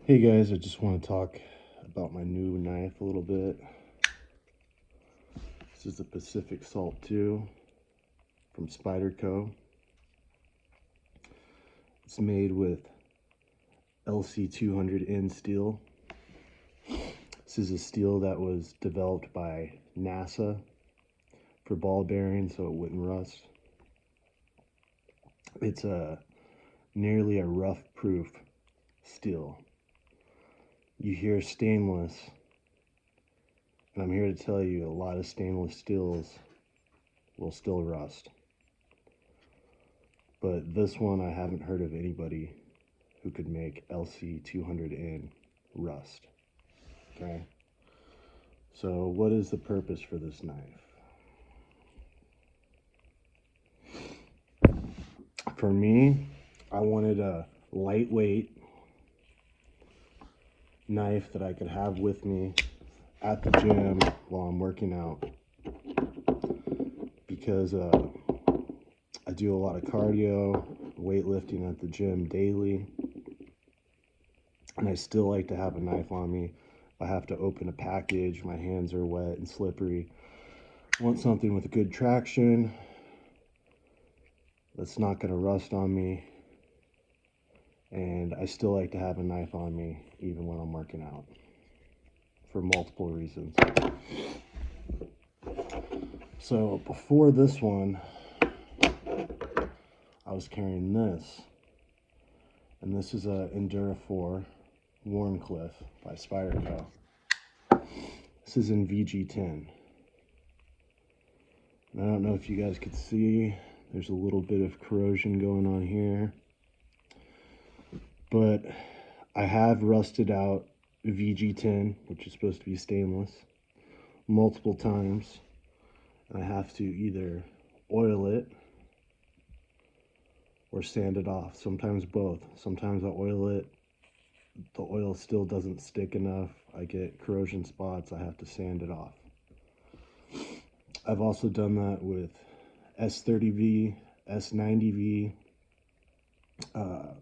Hey guys, I just want to talk about my new knife a little bit. This is the Pacific Salt 2 from Spyderco. It's made with LC200N steel. This is a steel that was developed by NASA for ball bearings so it wouldn't rust. It's nearly a rough-proof steel. You hear stainless, and I'm here to tell you a lot of stainless steels will still rust. But this one, I haven't heard of anybody who could make LC200N rust. Okay? So what is the purpose for this knife? For me, I wanted a lightweight knife that I could have with me at the gym while I'm working out, because I do a lot of cardio, weightlifting at the gym daily, and I still like to have a knife on me. If I have to open a package, my hands are wet and slippery. I want something with good traction that's not going to rust on me, and I still like to have a knife on me even when I'm working out, for multiple reasons. So before this one, I was carrying this, and this is a Endura 4 Warncliffe by Spyderco. This is in VG10. And I don't know if you guys could see, there's a little bit of corrosion going on here, but I have rusted out VG10, which is supposed to be stainless, multiple times. And I have to either oil it or sand it off. Sometimes both. Sometimes I oil it, the oil still doesn't stick enough, I get corrosion spots, I have to sand it off. I've also done that with S30V, S90V,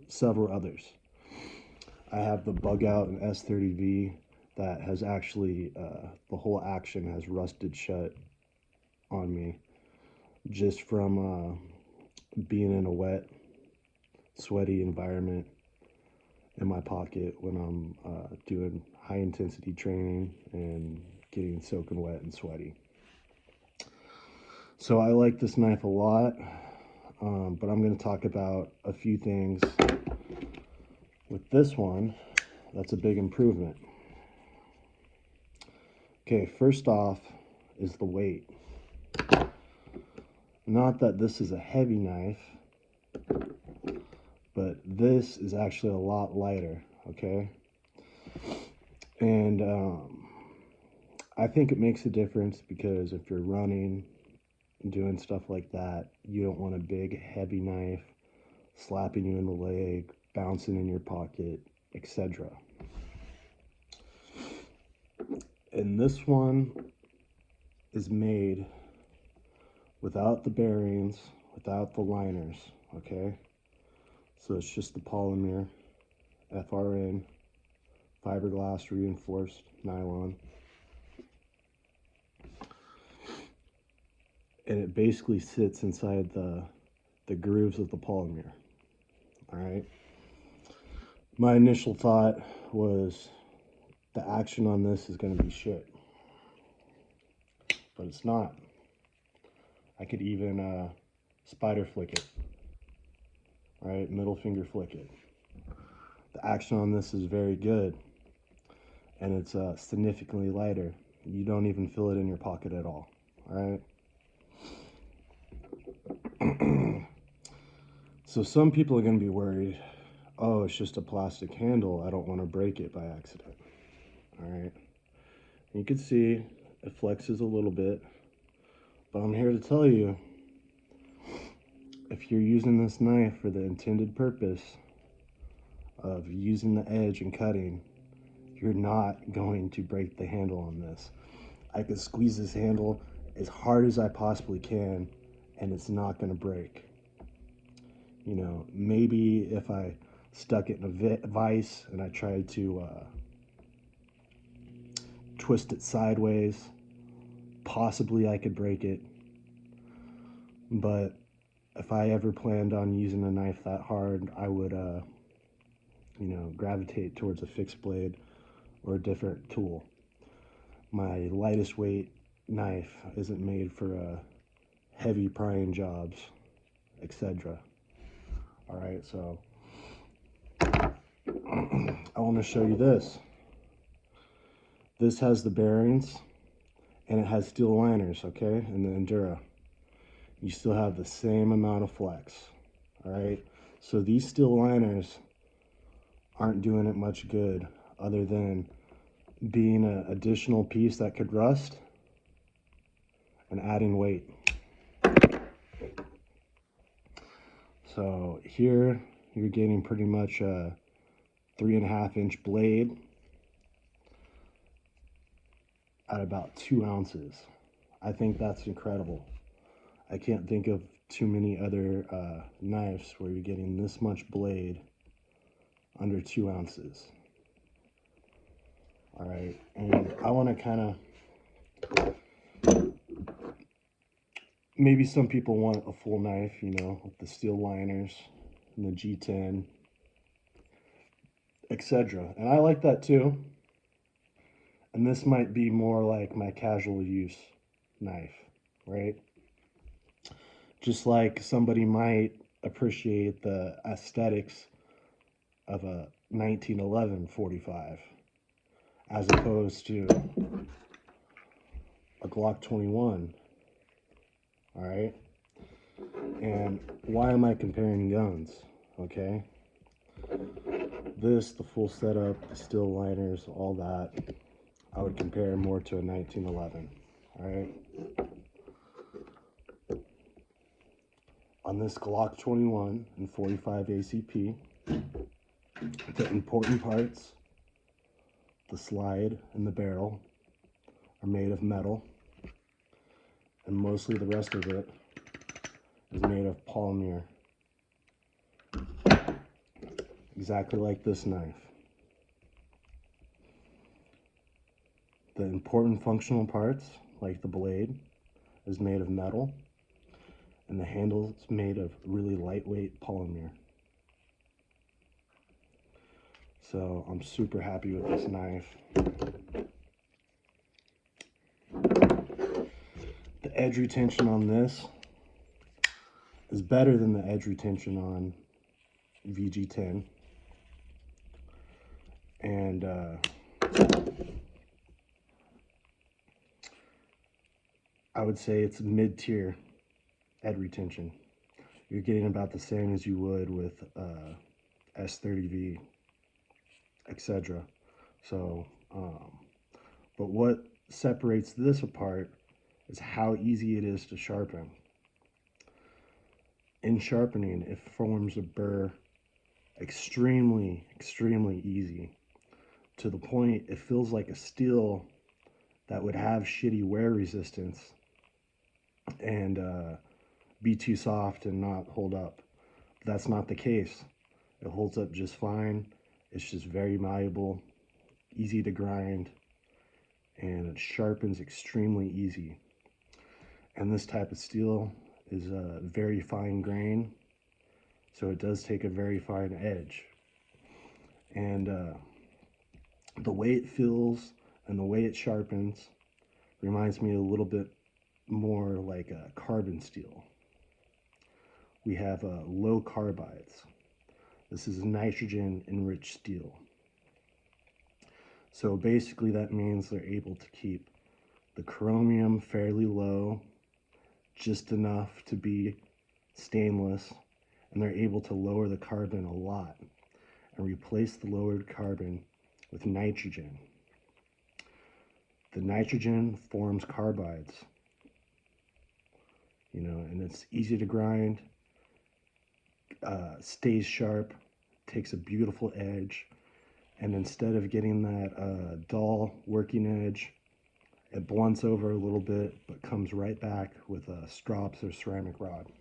several others. I have the bug out in S30V that has actually, the whole action has rusted shut on me just from being in a wet, sweaty environment in my pocket when I'm doing high intensity training and getting soaking wet and sweaty. So I like this knife a lot, but I'm going to talk about a few things with this one that's a big improvement. Okay, first off is the weight. Not that this is a heavy knife, but this is actually a lot lighter, okay? And I think it makes a difference because if you're running, doing stuff like that, you don't want a big heavy knife slapping you in the leg, bouncing in your pocket, etc. And this one is made without the bearings, without the liners, okay? So it's just the polymer, FRN, fiberglass reinforced nylon. And it basically sits inside the grooves of the polymer, all right? My initial thought was the action on this is going to be shit, but it's not. I could even spider flick it, all right? Middle finger flick it. The action on this is very good, and it's significantly lighter. You don't even feel it in your pocket at all, all right? So some people are going to be worried, oh, it's just a plastic handle, I don't want to break it by accident, all right? You can see it flexes a little bit, but I'm here to tell you, if you're using this knife for the intended purpose of using the edge and cutting, you're not going to break the handle on this. I could squeeze this handle as hard as I possibly can, and it's not going to break. You know, maybe if I stuck it in a vise, and I tried to twist it sideways. Possibly I could break it, but if I ever planned on using a knife that hard, I would, gravitate towards a fixed blade or a different tool. My lightest weight knife isn't made for heavy prying jobs, etc. All right, so I want to show you this. This has the bearings and it has steel liners, okay, and the Endura. You still have the same amount of flex, all right? So these steel liners aren't doing it much good other than being an additional piece that could rust and adding weight. So here you're getting pretty much a 3.5-inch blade at about 2 ounces. I think that's incredible. I can't think of too many other knives where you're getting this much blade under 2 ounces. All right, and I want to kind of, maybe some people want a full knife, with the steel liners and the G10, etc. And I like that too. And this might be more like my casual use knife, right? Just like somebody might appreciate the aesthetics of a 1911 45 as opposed to a Glock 21, all right? And why am I comparing guns, okay? This, the full setup, the steel liners, all that, I would compare more to a 1911, all right? On this Glock 21 and 45 ACP, the important parts, the slide and the barrel, are made of metal, and mostly the rest of it is made of polymer, exactly like this knife. The important functional parts, like the blade, is made of metal, and the handle is made of really lightweight polymer. So I'm super happy with this knife. The edge retention on this is better than the edge retention on VG10. And I would say it's mid-tier edge retention. You're getting about the same as you would with S30V, etc. So, but what separates this apart is how easy it is to sharpen. In sharpening, it forms a burr extremely, extremely easy, to the point it feels like a steel that would have shitty wear resistance and be too soft and not hold up. But that's not the case. It holds up just fine. It's just very malleable, easy to grind, and it sharpens extremely easy. And this type of steel is a very fine grain, so it does take a very fine edge. And the way it feels and the way it sharpens reminds me a little bit more like a carbon steel. We have low carbides. This is nitrogen enriched steel. So basically that means they're able to keep the chromium fairly low, just enough to be stainless, and they're able to lower the carbon a lot and replace the lowered carbon with nitrogen. The nitrogen forms carbides, and it's easy to grind, stays sharp, takes a beautiful edge, and instead of getting that dull working edge, it blunts over a little bit, but comes right back with strops or ceramic rod.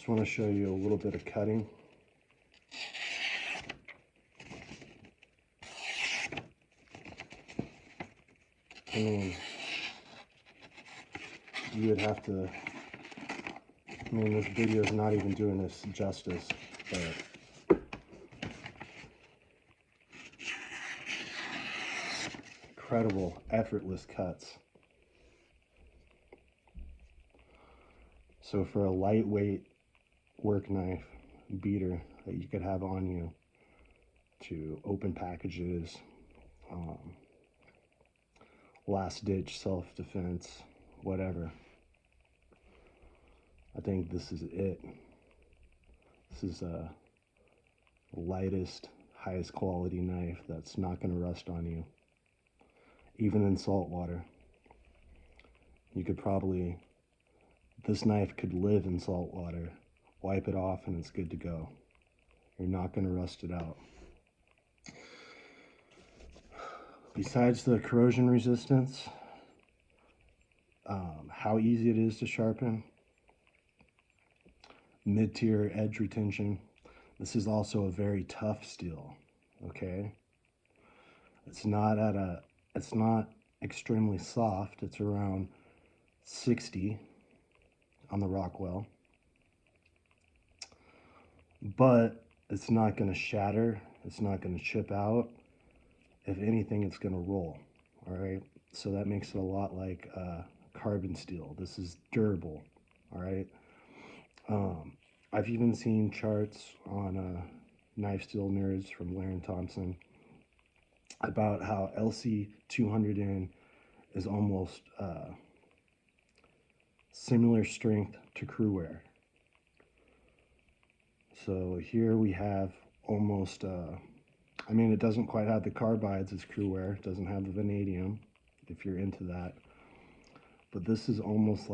Just want to show you a little bit of cutting. I mean, you would have to, I mean, this video is not even doing this justice, but incredible, effortless cuts. So for a lightweight work knife beater that you could have on you to open packages, last ditch self-defense, whatever, I think this is it. This is a lightest, highest quality knife that's not going to rust on you. Even in salt water, you could probably, this knife could live in salt water, wipe it off, and it's good to go. You're not going to rust it out. Besides the corrosion resistance, how easy it is to sharpen, mid-tier edge retention. This is also a very tough steel, okay? It's not extremely soft. It's around 60 on the Rockwell, but it's not going to shatter. It's not going to chip out. If anything, it's going to roll. All right, so that makes it a lot like carbon steel. This is durable. All right. I've even seen charts on Knife Steel Nerds from Laren Thompson about how LC 200N is almost similar strength to Crewwear. So here we have almost, I mean, it doesn't quite have the carbides as Crewwear. It doesn't have the vanadium, if you're into that. But this is almost